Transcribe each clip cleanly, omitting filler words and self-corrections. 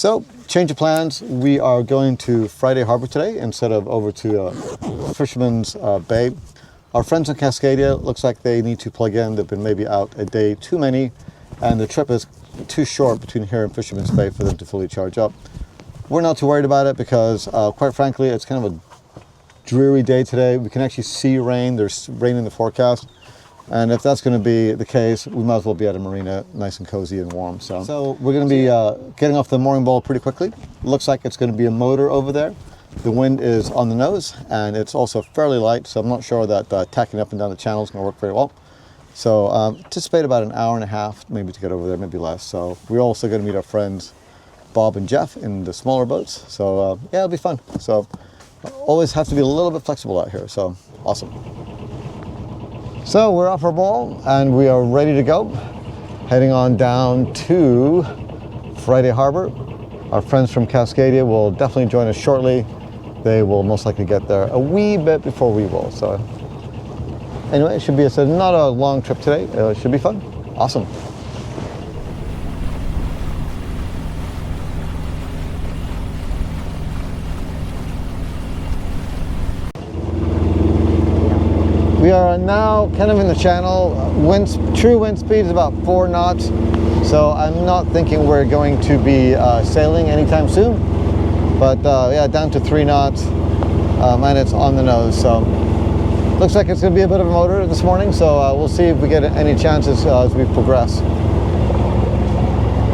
So, change of plans. We are going to Friday Harbor today instead of over to Fisherman's Bay. Our friends in Cascadia, looks like they need to plug in. They've been maybe out a day too many, and the trip is too short between here and Fisherman's Bay for them to fully charge up. We're not too worried about it because, quite frankly, it's kind of a dreary day today. We can actually see rain. There's rain in the forecast. And if that's going to be the case, we might as well be at a marina, nice and cozy and warm. So we're going to be getting off the mooring ball pretty quickly. Looks like it's going to be a motor over there. The wind is on the nose, and it's also fairly light, so I'm not sure that tacking up and down the channel is going to work very well. So anticipate about an hour and a half, maybe to get over there, maybe less. So we're also going to meet our friends Bob and Jeff in the smaller boats. So yeah, it'll be fun. So always have to be a little bit flexible out here. So awesome. So we're off our ball and we are ready to go. Heading on down to Friday Harbor. Our friends from Cascadia will definitely join us shortly. They will most likely get there a wee bit before we will. So anyway, it should be not a long trip today. It should be fun. Awesome. We are now kind of in the channel. True wind speed is about 4 knots. So I'm not thinking we're going to be sailing anytime soon. But yeah, down to 3 knots. And it's on the nose. So looks like it's going to be a bit of a motor this morning. So we'll see if we get any chances as we progress.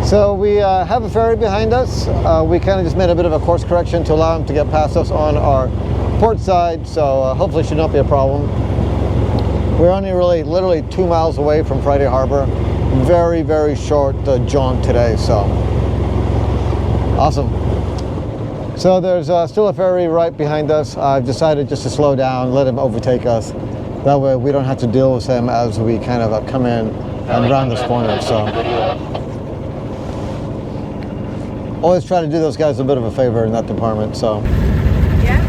So we have a ferry behind us. We kind of just made a bit of a course correction to allow him to get past us on our port side. So hopefully it should not be a problem. We're only literally 2 miles away from Friday Harbor. Very, very short jaunt today, so awesome. So there's still a ferry right behind us. I've decided just to slow down, let him overtake us. That way we don't have to deal with him as we kind of come in and round this corner. So always try to do those guys a bit of a favor in that department. So yeah,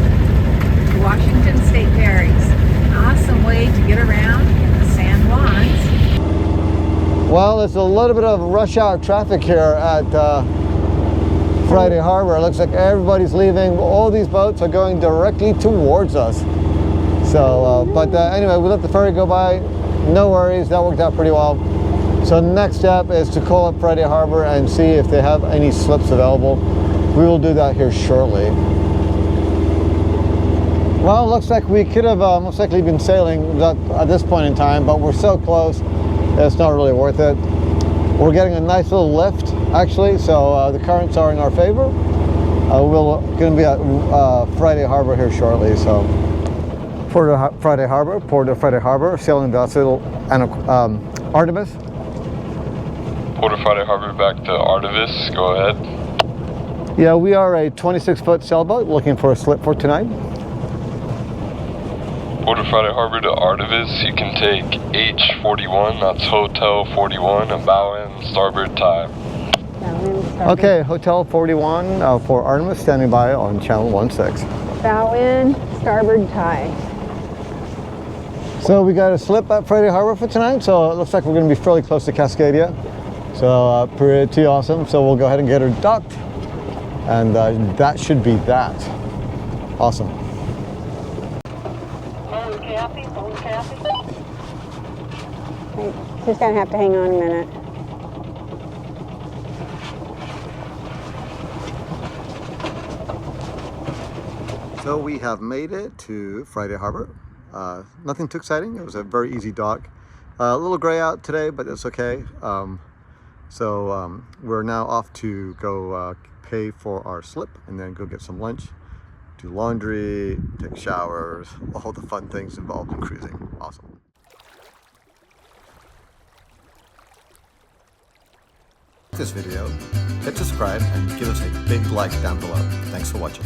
Washington State ferries. Awesome way to get around in the San Juans. Well, there's a little bit of rush hour traffic here at Friday Harbor. It looks like everybody's leaving. All these boats are going directly towards us. So, anyway, we let the ferry go by. No worries, that worked out pretty well. So next step is to call up Friday Harbor and see if they have any slips available. We will do that here shortly. Well, looks like we could have most likely been sailing at this point in time, but we're so close, it's not really worth it. We're getting a nice little lift, actually, so the currents are in our favor. We're going to be at Friday Harbor here shortly, so. Port of Friday Harbor, sailing vessel, and Artemis. Port of Friday Harbor back to Artemis, go ahead. Yeah, we are a 26-foot sailboat looking for a slip for tonight. Port of Friday Harbor to Artemis, you can take H41, that's Hotel 41, a bow in, starboard tie. Okay, Hotel 41 for Artemis, standing by on channel 16. Bow in, starboard tie. So we got a slip at Friday Harbor for tonight, so it looks like we're going to be fairly close to Cascadia. So pretty awesome. So we'll go ahead and get her docked, and that should be that. Awesome. She's going to have to hang on a minute. So we have made it to Friday Harbor. Nothing too exciting. It was a very easy dock. A little gray out today, but it's okay. We're now off to go pay for our slip and then go get some lunch, do laundry, take showers, all the fun things involved in cruising. Awesome. This video, hit subscribe and give us a big like down below. Thanks for watching.